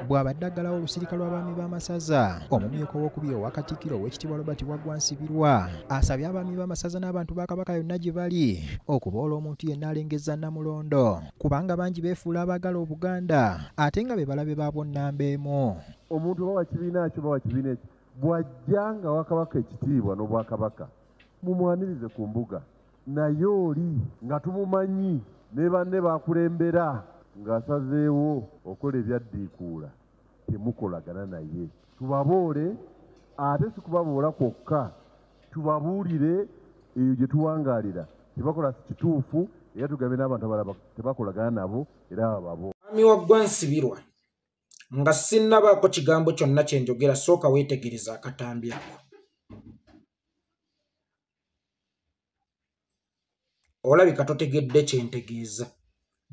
bw'abadde aggalawo olusirika lw'abaami b'amasaza omumyuka ow'okubiri owa Katikkiro ow'ekitiibwa Robert Waggwa Nsibirwa asabye abaami b'amasaza n'abantu ba Kabaka yonna gye bali okuboola omuntu yenna alengezza Namulondo kubanga bangi beefuula abaagala Obuganda ate nga be balabe baabwo nnamba emu. Omuntu oba wa kibiina kyo oba wa kibiina ekyo bw'ajja nga wa Kabaka ekitiibwa n'Obwakabaka mumwanirize ku mbuga naye oli nga tumumanyi ne banne bakulembera ng'asazeewo okola ebyaddiikuula temukolagana naye. Tubaboole ate si kubaboola kwokka tubabuulire eyo gye tuwangaalira tebakola si kituufu era tugambe n'abantu abalala tebakolagana nabo era bababo. Mwami Waggwa Nsibirwa nga sinnabaako kigambo kyonna kye njogera sooka weetegereza akatambi ako. Olabika totegedde kye ntegeeza.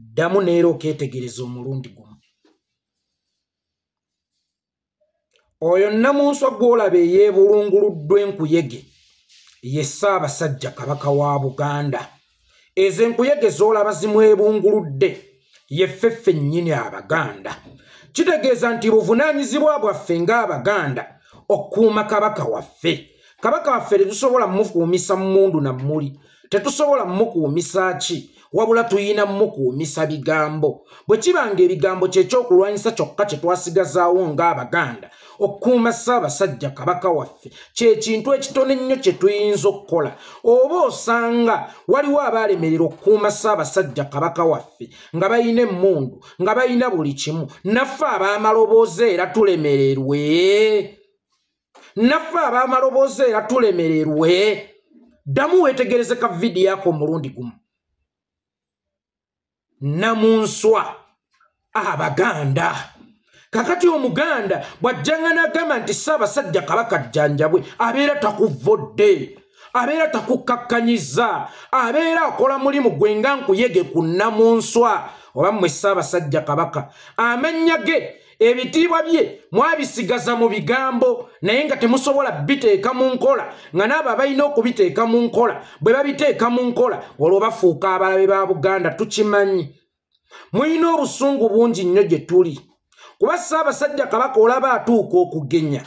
Ddamu neera okeetegereza omulundi gumu. Oyo Nnamunswa gw'olaba eyeebulunguluddwa enkuyege ye Ssaabasajja Kabaka wa Buganda. Ezo enkuyege z'olaba zimwebunguludde ye ffeffe nnyini Abaganda. Kitegeeza nti buvunaanyizibwa bwaffe ng'Abaganda okukuuma Kabaka waffe. Kabaka waffe tetusobola mmukuumisa mmundu na mmuli. Tetusobola mmukuumisa ki wabula tuyina mmukuumisa bigambo. Bwe kibanga ebigambo ky'ekyokulwanyisa kyokka kye twasigazaawo ng'Abaganda okukuuma Ssaabasajja Kabaka waffe kye kintu ekitono ennyo kye tuyinza okukola. Oba osanga waliwo abaalemerera okukuuma Ssaabasajja Kabaka waffe nga bayina emmundu nga bayina buli kimu, naffe ab'amaloboozi era tulemererwe. Naffe ab'amaloboozi era tulemererwe. Ddamu weetegereze ka vidiyo ako omulundi gumu. Nnamunswa Abaganda. Kakati Omuganda bw'ajjanga n'agamba nti Ssaabasajja Kabaka jjanjabwe abeera takuvodde, abeera takukkakkanyiza, abeera akola mulimu gwe nga nkuyege ku Nnamunswa oba mmwe Ssaabasajja Kabaka. Amannya ge ebitiibwa bye mwabisigaza mu bigambo naye nga temusobola biteeka mu nkola, nga n'abo abalina okubiteeka mu nkola bwe babiteeka mu nkola olwo bafuuka abalabe ba Buganda. Tukimanyi muyina obusungu bungi nnyo gye tuli kuba Ssaabasajja Kabaka olaba atuuka okugenya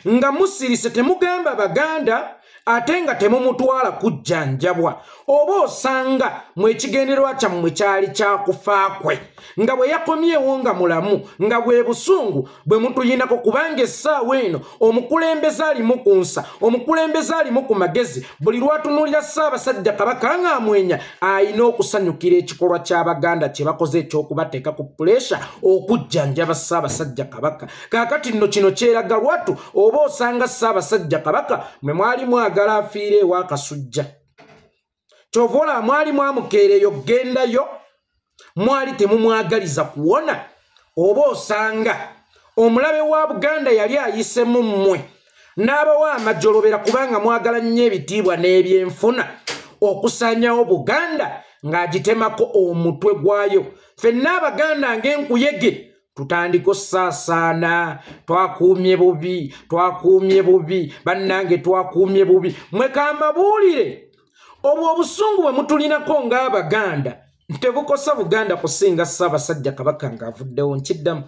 nga musirise temugamba Baganda ate nga temumutwala kujjanjabwa. Oba osanga mwekigendererwa kyammwe kyali kyakufa kwe nga bwe yakomyewo nga mulamu nga bwe busungu bwe mutuyinako kubanga essaawa eno omukulembeze alimu ku nsa, omukulembeze alimu ku magezi. Buli lwatunulira Ssaabasajja Kabaka ng'amwenya ayina okusanyukira ekikolwa ky'Abaganda kye bakoze ekyokubateeka ku puleesha okujjanjaba Ssaabasajja Kabaka. Kaakati nno kino kyeraga lwatu oba osanga Ssaabasajja Kabaka mwe mwali mwagala afiire ewa Kasujja. Kyovola mwali mwamukeereyo gendayo, mwali temumwagaliza kuwona. Oba osanga omulabe wa Buganda yali ayisemu mmwe n'abawa amajjolobera kubanga mwagala nnyo ebitiibwa n'ebyenfuna okusaanyawo Buganda ng'agitemako omutwe gwayo. Ffenna Abaganda ng'enkuyege tutandika ossaasaana, twakuumye bubi, twakuumye bubi, bannange twakuumye bubi. Mwekamba buulire obwo obusungu bwe mutulinako ng'Abaganda tebukosa Buganda kusinga Ssaabasajja Kabaka ng'avuddewo. Nkiddamu,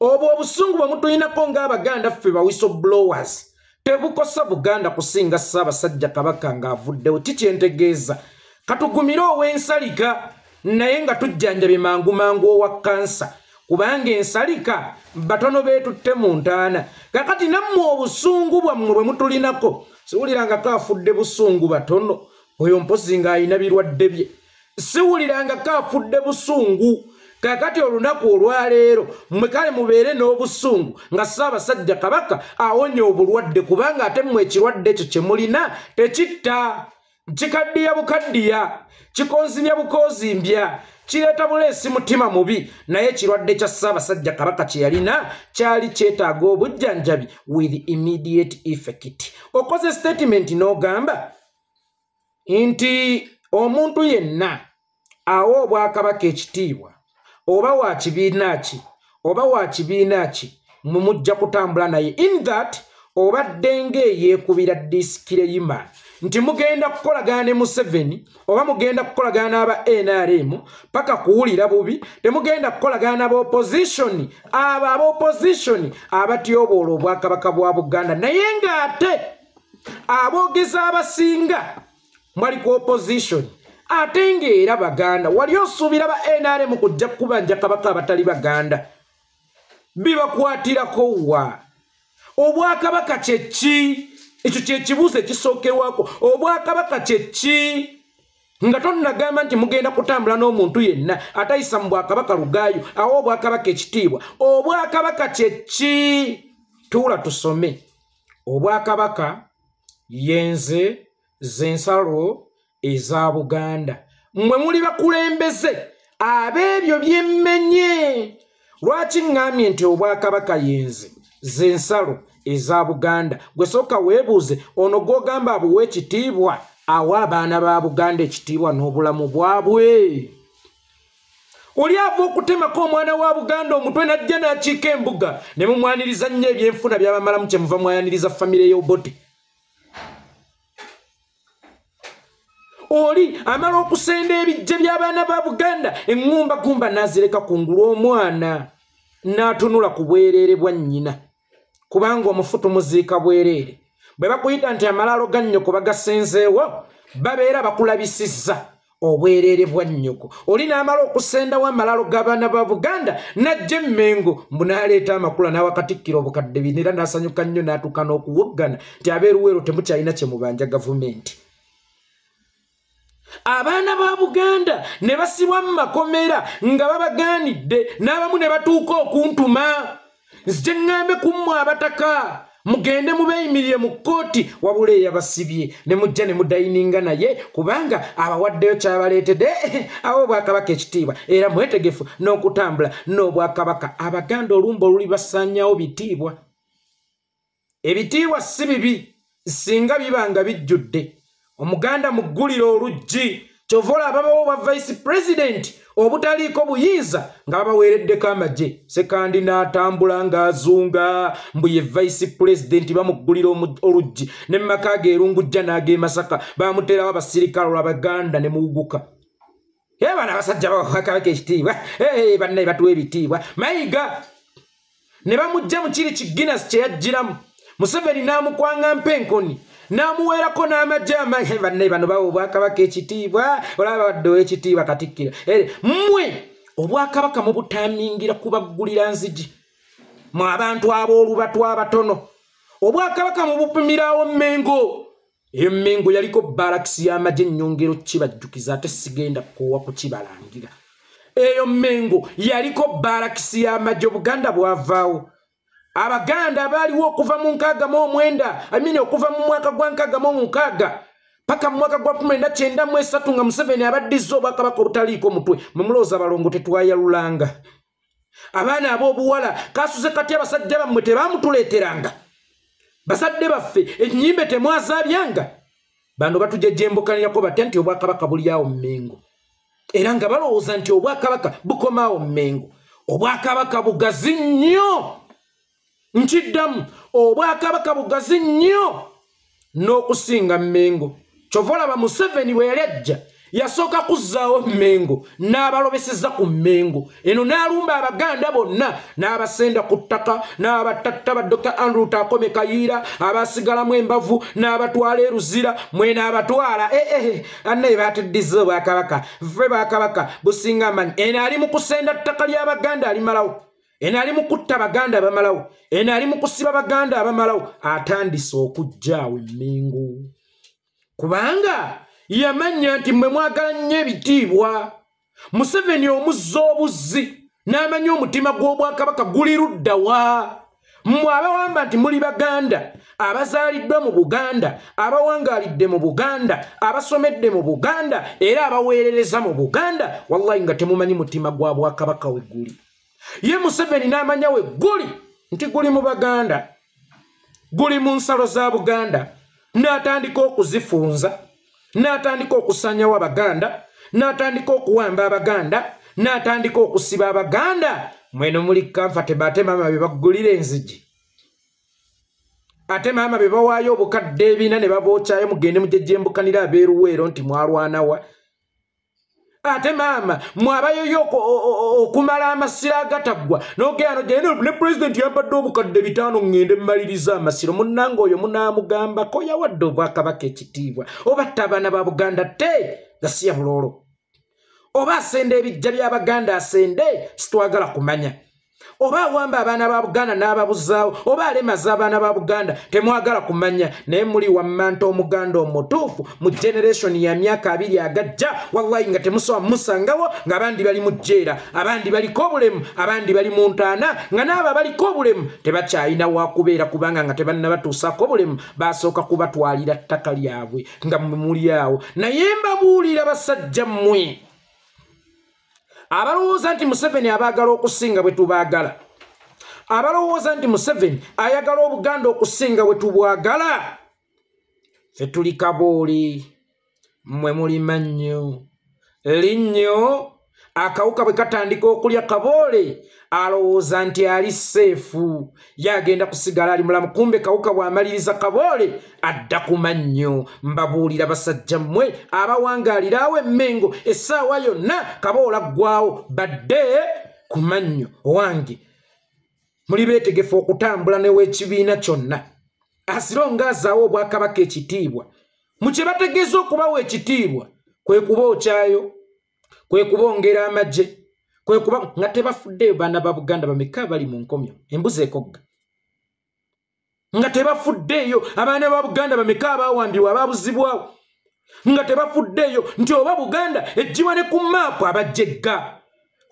obwo obusungu bwe mutulinako ng'Abaganda ffe ba whistleblowers tebukosa Buganda kusinga Ssaabasajja Kabaka ng'avuddewo. Kikyentegeeza katugumire ow'ensalika naye nga tujjanjabye mangu mangu owa kansa kubanga ensalika batono beetutte mu ntaana. Kakati nammwe obusungu bwammwe bwe mutulinako siwulirangako afudde busungu batono oyo mpozi ng'ayina birwadde bye. Siwulirangako afudde busungu. Kakati olunaku olwaleero mmwe kale mubeere n'obusungu nga Ssaabasajja Kabaka awonye obulwadde kubanga ate mmwe ekirwadde ekyo kye mulina tekitta, kikaddiya bukaddiya, kikonzimbya bukonzimbya, kireeta buleesi mutima mubi. Naye ekirwadde kya Ssaabasajja Kabaka kye yalina kyali kyetaaga obujjanjabi with immediate effect. Okoze statement n'ogamba nti omuntu yenna awa Obwakabaka ekitiibwa oba wa kibiina ki oba wa kibiina ki mumujja kutambula naye. In that obadde ng'eyeekubira disikireyima nti mugenda kukolagana ne Museveni oba mugenda kukolagana n'aba NRM paka kuwulira bubi temugenda kukolagana n'aba-opposition aba-opposition abatyoboola obwakabaka bwa Buganda naye ng'ate aboogeza abasinga mwali ku opposition ate ng'era Baganda wali osuubira ba NRM kujja kubanja kabaka abatali Baganda bibakwatirako wa obwakabaka kyeki ekyo kyekibuuzo ekisookerwako obwakabaka kyeki nga tonnagamba nti mugenda kutambula n'omuntu yenna atayisa mu bwakabaka lugaayo awo obwakabaka ekitiibwa obwakabaka kyeki tuula tusome obwakabaka yenze z'ensalo eza Buganda mmwe muli bakulembeze ab'ebyo byemmenye lwaki ngambye nti obwakabaka yenze z'ensalo eza Buganda gwe sooka weebuuze ono gw'ogamba abuwa ekitiibwa awa abaana ba Buganda ekitiibwa n'obulamu bwabwe oli ava okutemako omwana wa Buganda omutwe najja n'akiika embuga ne mumwaniriza nnyo ebyenfuna by'abamalamu kye muva mwayaniriza famire y'Obote oli amala okusenda ebijje by'abaana ba Buganda eŋŋumba gumba n'azireka kungulu omwana n'atunula ku bwereere bwa nnyina kubanga omufutu muziika bwereere bwe bakuyita nti amalaalo ga nnyoko bagasenzeewo babeera bakulabisizza obwereere bwa nnyoko oli n'amala okusendawo amalaalo g'abaana ba Buganda n'ajja Emmengo mbu n'aleeta amakula n'awakatikkira obukadde bina era n'asanyuka nnyo n'atuuka n'okuwoggana nti abeeruweero temukyalina kye mubanja gavumenti abaana ba Buganda ne basibwa mu makomera nga babagaanidde n'abamu ne batuuka okuntuma nzije ŋŋambe ku mmwe abataka mugende mubeeyimirire mu kkooti wabula eyabasibye ne mujja ne mudayininga naye kubanga abawaddeyo kyabaleetedde awo obwakabaka ekitiibwa era mwetegefu n'okutambula n'obwakabaka Abaganda olumba oluli basaanyawo bitiibwa ebitiibwa si bibi singa bibanga bijjudde omuganda mu gguliro oluggi kyova olababawo bwa vice president obutaliiko buyinza nga babaweereddeko amagye sekandi n'atambula ng'azunga mbu ye vice president bamuggulira oluggi ne mumaka ge erungujja n'ag'e Masaka bamuterawo abasirikale olw'Abaganda ne muwuguka bana abasajja bakabaka ekitiibwa bannaye batuwa ebitiibwa mayiga ne bamujja mu kiri ki Guinness kye yajjiramu Museveni n'amukwanga mpenkoni n'amuweerako n'amajje bannaye bano bawa obwakabaka ekitiibwa olaba baddewo ekitiibwa Katikkiro mmwe obwakabaka mubutaamingira kubaggulira nzigi mu abantu ab'olubatu abatono obwakabaka mubupimirawo Mmengo eyo Mmengo yaliko barakisi y'amagye ennyongero kibajjukiza ate sigenda kukoowa kukibalangira eyo Mmengo yaliko barakisi y'amagye Obuganda bwavaawo Abaganda baaliwo okuva mu 1969 okuva mu mwaka gwa 1969 paka mu mwaka gwa 1993 nga Museveni abaddiza obwakabaka obutaliiko mutwe mumulooza abalongo tetwayalulanga abaana ab'obuwala kasuze kati abasajja bammwe tebaamutuleeteranga basadde baffe ennyimbe temwazaabyanga bano batujejembukanirako batya nti obwakabaka buli awo Mmengo era nga balowooza nti obwakabaka bukomaawo Mmengo obwakabaka bugazi nnyo nkiddamu obwakabaka bugazi nnyo n'okusinga Mmengo kyova olaba Museveni bwe yali ajja yasooka kuzzaawo Mmengo n'abalobeseza ku Mmengo eno n'alumba Abaganda bonna n'abasenda ku ttaka n'abatatta ba Dr. Andrew Takome Kayiira abasigalamu embavu n'abatwala eruzira mwe n'abatwala annaye batuddiza obwakabaka ffe bwakabaka businga amanyi eno ali mu kusenda ttaka ly'Abaganda alimalawo eno ali mu kutta Baganda bamalawo eno ali mu kusiba Baganda abamalawo atandise okujjaawo Mmengo kubanga yamanya nti mmwe mwagala nnyo ebitiibwa Museveni omuzza obuzzi n'amanya omutima gw'obwakabaka guli ludda wa mmwe abawamba nti muli Baganda abazaaliddwa mu Buganda abawangaalidde mu Buganda abasomedde mu Buganda era abaweerereza mu Buganda wallahi nga temumanyi mutima gwa bwakabaka we guli ye Museveni n'amanya we guli nti guli mu Baganda guli mu nsalo za Buganda n'atandika okuzifunza n'atandika okusanyawo Abaganda n'atandika okuwamba Abaganda n'atandika okusiba Abaganda mweno muli kamfate bate mama be baggulira enzigi ate maama be bawaayo obukadde ebina ne babookyayo mugende mujejjembukanira abeeruweero nti mwalwanawa ate maama mwabayoyo okumala amasiro agataggwa n'ogeyano genda ne pulezidenti yambadde obukadde 5 ngende mmaliriza amasiro munnanga oyo munaamugambako yawadde obwakabaka ekitiibwa oba tte abaana ba Buganda te gasiya buloolo oba asende ebijja by'Abaganda asende sitwagala kumanya oba awamba abaana ba Buganda n'ababuzaawo oba alemaza abaana ba Buganda temwagala kumanya naye muli wammanta omuganda omutuufu mu generation ya myaka 2 agajja wallahi nga temusobola musangawo ng'abandi bali mu jjeera abandi baliko obulemu abandi bali mu ntaana nga n'abo baliko obulemu tebakyalina wakubeera kubanga nga tebannabatuusaako obulemu basooka kubatwalira ttaka lyabwe nga muli awo naye mbabuulira basajja mmwe abalowooza nti Museveni abaagala okusinga bwe tubaagala abalowooza nti Museveni ayagala Obuganda okusinga bwe tubwagala ffe tuli Kabooli mmwe muli Mannyo linnyo akawuka bwe katandika okulya Kaboole alowooza nti ali seefu yagenda kusigala ali mulamu kumbe kawuka bw'amaliriza Kaboole adda ku Mannyo mbabuulira basajja mmwe abawangaaliraawo emmengo essaawa yonna Kaboole aggwawo badde ku Mannyo wange muli beetegefu okutambula n'eweekibiina kyonna asironga azaawo obwakabaka ekitiibwa mu kye bategeeza okubawa ekitiibwa kwe kubookyayo kwe kubongera amagye kwe kuba nga tebafuddeyo baana ba Buganda bameka bali mu nkomyo embuzi ekogga nga tebafuddeyo abaana ba Buganda bameka abawambibwa ababuzibwawo nga tebafuddeyo nti oba Buganda ejjibwa ne ku maapu abajjegga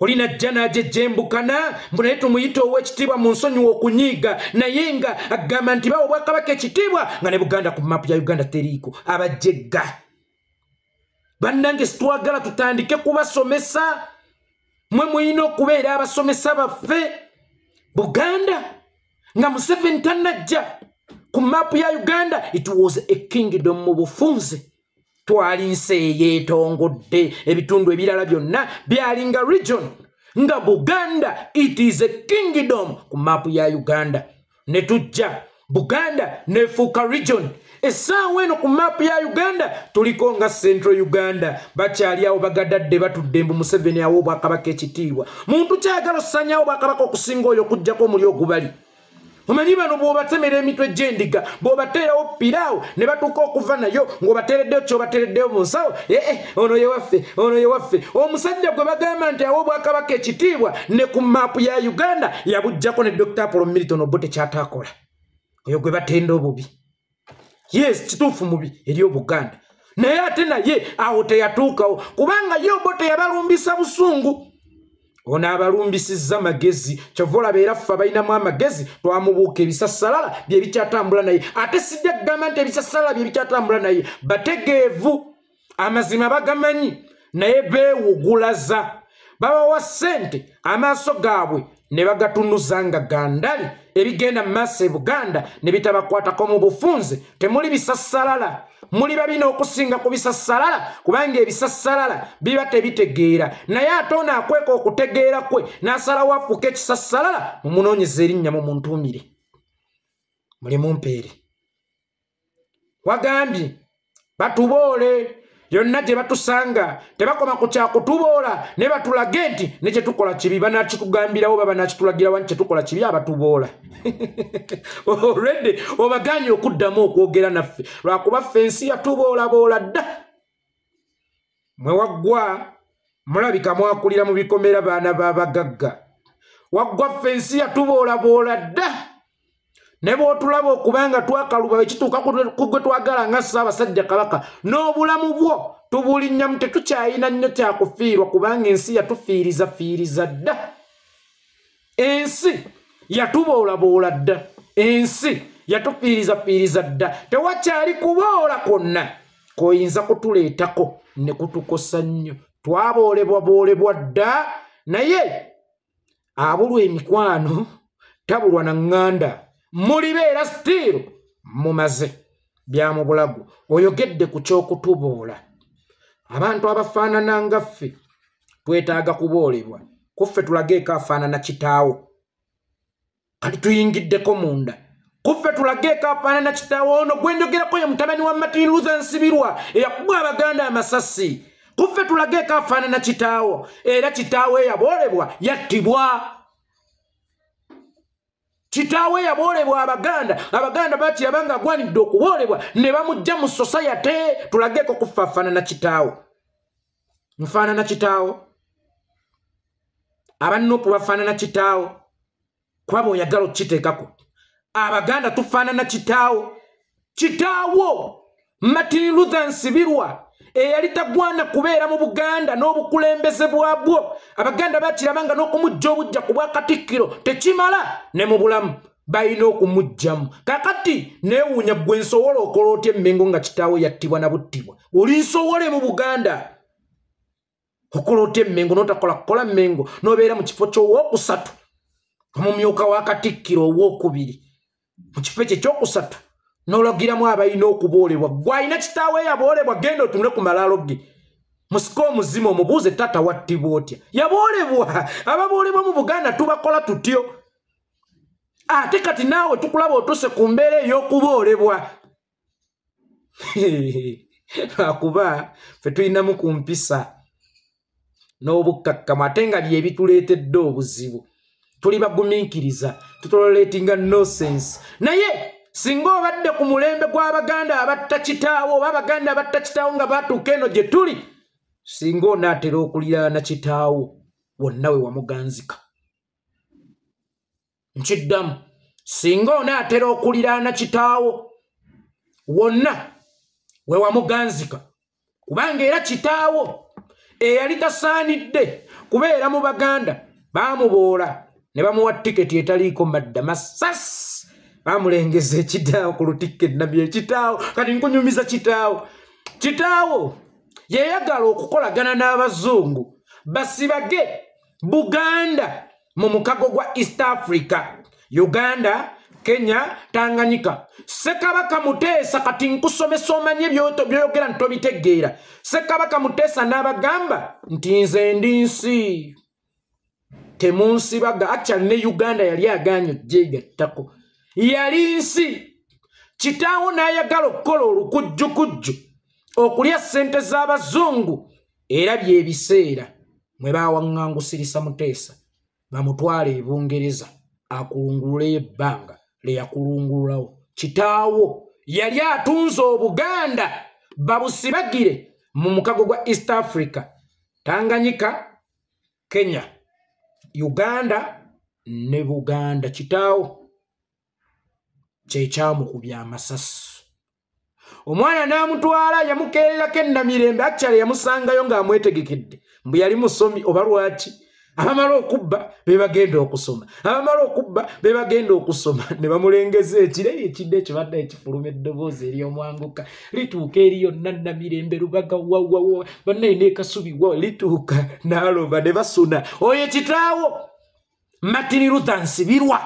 olina jja n'ajejjembukana mbu naye tumuyita ow'ekitiibwa mu nsonyiwa okunyiiga naye nga agamba nti bawa Obwakabaka ekitiibwa nga ne Buganda ku maapu ya Uganda teriiko abajjegga bannange sitwagala tutandike kubasomesa mwe muyina okubeera abasomesa baffe Buganda nga Museveni tannajja ku maapu ya Uganda it was a kingdom mu bufunze twali nsi eyeetongodde ebitundu ebirala byonna byalinga region nga Buganda it is a kingdom ku maapu ya Uganda ne tujja Buganda nefuuka region essaawa eno ku maapu ya Uganda tuliko nga Central Uganda bakyali awo bagadadde batudde mbu Museveni awo Obwakabaka ekitiibwa muntu kyagala osanyawo Obwakabaka okusinga oyo okuggyako omuli ogubali omanyi bano bw'obatemera emitwe gy'endiga bw'obateerawo piraawo ne batuuka okuva nayo ng'obateereddeyo ky'obateereddeyo mu nsawo ono ye waffe omusajja gwe bagamba nti awo Obwakabaka ekitiibwa ne ku maapu ya Uganda yabuggyako ne Dr. Apollo Milton Obote kyataakola oyo gwe batenda obubi yes kituufu mubi eri Obuganda naye ate naye awo teyatuukawo kubanga ye Obote yabalumbisa busungu ono abalumbisizza magezi kyova olaba era ffe abalinamu amagezi twamubuuka ebisassalala bye bikyatambula naye ate sijja kugamba nti ebisassalala bye bikyatambula naye bategeevu amazima bagamanyi naye beewugulaza babawa ssente amaaso gaabwe ne bagatunuza nga gandali ebigenda mu maaso e Buganda ne bitabakwatako mu bufunze temuli bisassalala muli babina okusinga ku bisassalala kubanga ebisassalala biba tebitegeera naye ate ono akweka okutegeera kwe n'asalawo afuuka ekisassalala mumunoonyeza erinnya mu muntuumire muli mumpeere wagambye batuboole yonna gye batusanga tebakoma ku kyakutuboola ne batulage nti ne kye tukola kibi banakitugambirawo baba nakitulagirawo nti kyetukola kibi abatuboola already obaganye okuddamu okwogera naffe lwakuba ffe ensi yatuboolaboola dda mwe waggwa mulabika mwakulira mu bikomera baana b'abagagga waggwa ffe ensi yatuboolaboola dda ne bw'otulaba okubanga twakaluba ekituuka ku gwe twagala nga Ssaabasajja Kabaka n'obulamu bwo tubulinnyamu tetukyayina nnyo kyakufiirwa kubanga ensi yatufiirizafiiriza dda ensi yatuboolaboola dda ensi yatufiirizafiiriza dda tewakyali kuboola kwonna koyinza kutuleetako ne kutukosa nnyo twaboolebwaboolebwa dda naye abulwa emikwano tabulwa na ŋŋanda mulibeera stiiru mumaze bya mu bulago oyogedde ku ky'okutuboola abantu abafaanana nga ffe twetaaga kuboolebwa kuffe tulageeko afaanana kitaawo kati tuyingiddeko munda kuffe tulageeko afaanana kitaawo ono gwenjogerako ye mutabani wa Martin Luther Nsibirwa eyakuba abaganda amasasi kuffe tulageeko afaanana kitaawo era kitaawo eyaboolebwa yattibwa kitaawo eyaboolebwa abaganda bakiraba nga agwanidde okuboolebwa ne bamujja mu society tulageeko kuffe afaanana kitaawo nfaanana kitaawo abannupu bafaanana kitaawo kuba bw'oyagala okukiteekako abaganda tufaanana kitaawo Martin Luther Nsibirwa eyali tagwana kubeera mu Buganda n'obukulembeze bwabwo abaganda bakirabanga n'okumujja obujja ku bwakatikkiro tekimala ne mu bulamu balina okumujjamu kakati neewuunya gwe nsowola okola otya Emmengo nga kitaawo yattibwa na buttibwa oli nsowole mu Buganda okola otya Emmengo n'otakola kukola Emmengo n'obeera mu kifo ky'owookusatu omumyuka wa katikkiro owookubiri mu kifo ekyo ekyokusatu n'olagiramu abalina okuboolebwa gwalina kitaawe yaboolebwa genda otunule ku malaalo ge musika omuzima omubuuze taata wattibwa otya yaboolebwa ababoolebwa mu Buganda tubakola tutyo ate kati naawe tukulaba otuse ku mbeera ey'okuboolebwa akuba ffe tulinamu ku mpisa n'obukkakkamu ate nga bye bituleetedde obuzibu tuli bagumiikiriza tutoletinga nonsense naye singa obadde ku mulembe gw'abaganda abatta kitaawo oba abaganda abatta kitaawo nga batuuka eno gye tuli singa onaatera okuliraana kitaawo wonna we wamuganzika nkiddamu singa onaatera okuliraana kitaawo wonna we wamuganzika kubanga era kitaawo eyali tasaanidde kubeera mu baganda baamuboola ne bamuwa tiketi etaliiko madda masasi bamulengeza ekitaawo ku lutiketi nabyo ekitaawo kati nkunyumiza kitaawo yeyagala okukolagana n'abazungu basibage Buganda mu mukago gwa East Africa Uganda Kenya Tanganyika Ssekabaka Muteesa kati nkusomesa omanye by'oyogera ntobitegeera Ssekabaka Muteesa n'abagamba nti nze ndi nsi temunsibaga actually ne Uganda yali agaanyo gyegattako yali nsi kitaawo n'ayagala okukola olukujjukujju okulya ssente z'abazungu era by'ebiseera mwe baawaŋŋangusirisa Muteesa bamutwala e Bungereza akulungululeyo ebbanga lyeyakulungululawo kitaawo yali atunze Obuganda babusibagire mu mukago gwa East Africa Tanganyika Kenya Uganda ne Buganda kitaawo kyekyamukuba amasasi omwana n'amutwala yamukeererako ennamirembe actually yamusangayo ng'amwetegekedde mbu yali musomi oba lwaki abamala okubba be bagenda okusoma ne bamulengeza ekide ekibadde ekifuluma eddoboozi ery'omwanguka lituuka eri yonna nnamirembe lubaga wawawa bannayina ekasubi wa lituuka n'aloba ne basuna oyo kitaawo Martin Luther Nsibirwa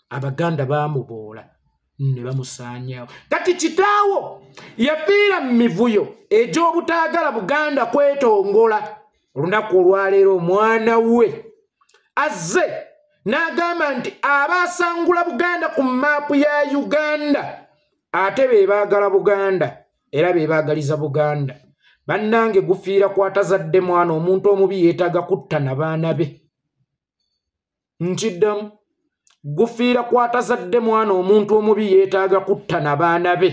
abaganda baamuboola ne bamusaanyaawo kati kitaawo yafiira mu mivuyo egy'obutaagala Buganda kwetongola olunaku olwaleero omwana we azze n'agamba nti abaasangula Buganda ku maapu ya Uganda ate be baagala Buganda era be baagaliza Buganda bannange gufiira kwatazadde mwana omuntu omubi yeetaaga kutta na baana be nkiddamu gufiira kwatazadde mwana omuntu omubi yeetaaga kutta na baana be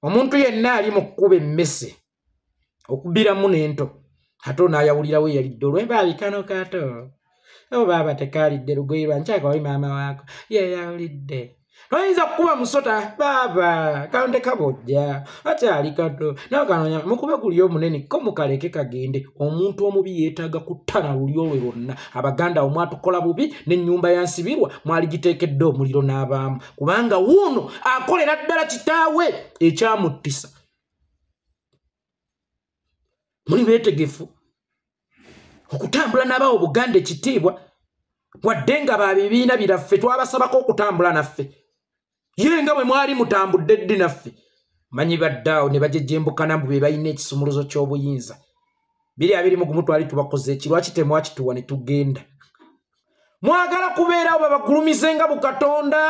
omuntu yenna ali mu kkuba emmese okubiramu n'ento ate onaayawulirawo eyalidde olw'embaabikano kato obaaba tekaalidde lugoye lwankyaka wali maama waako yeyawulidde toyinza kukuba musota baaba kaonde kabojja akyali kato nawe kanonya mukube guli omunene ko mukaleke kagende omuntu omubi yeetaaga kutta na lulyo lwe lwonna abaganda omwatukola bubi n'ennyumba ya Nsibirwa mwali giteekedde omuliro n'abaamu kubanga wuuno akolera ddala kitaawe ekyamuttisa muli beetegefu okutambula n'abawo Buganda ekitiibwa wadde nga babibiina biraffe twabasabako okutambula naffe ye nga bwe mwali mutambudde ddi naffe manyi baddaawo ne bajejjembukana mbu be balina ekisumuluzo ky'obuyinza biri abiri mu gumu twali tubakoze ekirwaki temwakituwa ne tugenda mwagala kubeerawo babagulumize nga bukatonda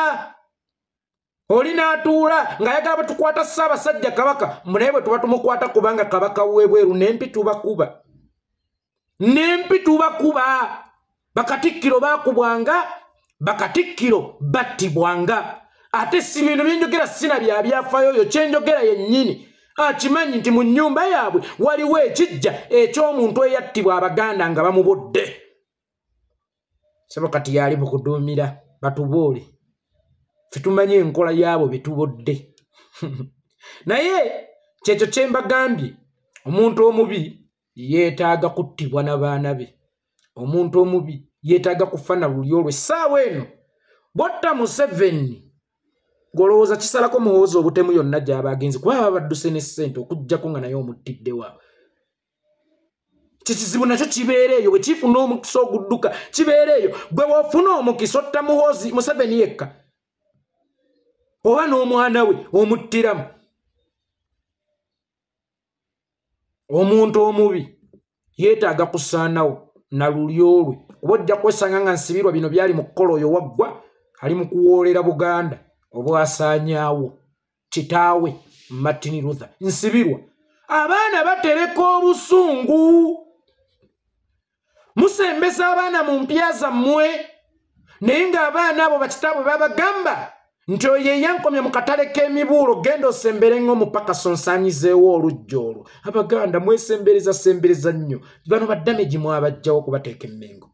oli n'atuula ng'ayagala batukwata Ssaabasajja Kabaka naye bwe tuba tumukwata kubanga Kabaka w'ebweru n'empi tubakuba bakatikkiro baakubwanga bakatikkiro battibwanga ate si bintu byenjogera sina byafaayo oyo kyenjogera yennyini akimanyi nti mu nnyumba yaabwe waliwo ekijja eky'omuntu eyattibwa Abaganda nga bamubodde sebo kati yali mu kuduumira batubuule ffe tumanye enkola yaabo betubodde naye kyekyo kye mbagambye omuntu omubi yeetaaga kuttibwa n'abaana be omuntu omubi yeetaaga kufa na lulyo lwe essaawa eno botta Museveni golowooza kisalako muhoozi obutemu yonna gy'aba agenzi kuba baba badduse ne ssente okuggyako nga naye omuttidde waabwe kikizibu nakyo kibeera eyo bwe kifuna omukisa ogudduka kibeera eyo gwe woofuna omukisa otta muhoozi Museveni yekka oba n'omwana we omuttiramu omuntu omubi yeetaaga kusaanawo na lulyo lwe kuba ojja kwesanga nga nsibirwa bino byali mu kukola oyo waggwa ali mu kuwoolera Buganda obwasaanyaawo kitaawe Martin Luther nsibirwa abaana batereka obusungu musembesa abaana mu mpya zammwe naye ng'abaana abo bakitaabwe babagamba nti oyo eyankomye mu katale k'emibuulo genda osembere ng'omupaka sonsaanyizeewo olujja olwo Abaganda mwesembereza nnyo bano baddamegi mwabajjawo okubateeka emmengo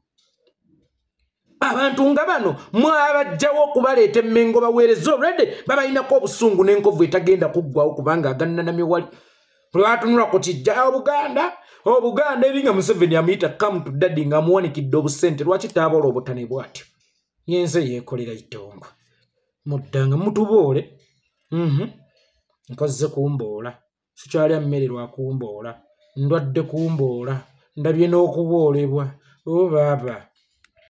abantu nga bano mwabajjawo okubaleeta emmengo baweereza olwedde babalinako obusungu n'enkovu etagenda kuggwawo kubanga agannanamye wali lwatunula ku kijja Obuganda eri nga Museveni amuyita come to daddy ng'amuwanikidde obusente lwaki taabola obutane bw'atyo yenze yeekolera itongo muddanga mutuboole nkozze kumboola sikyalya mmere lwa kumboola ndwadde kumboola ndabye n'okuboolebwa o baaba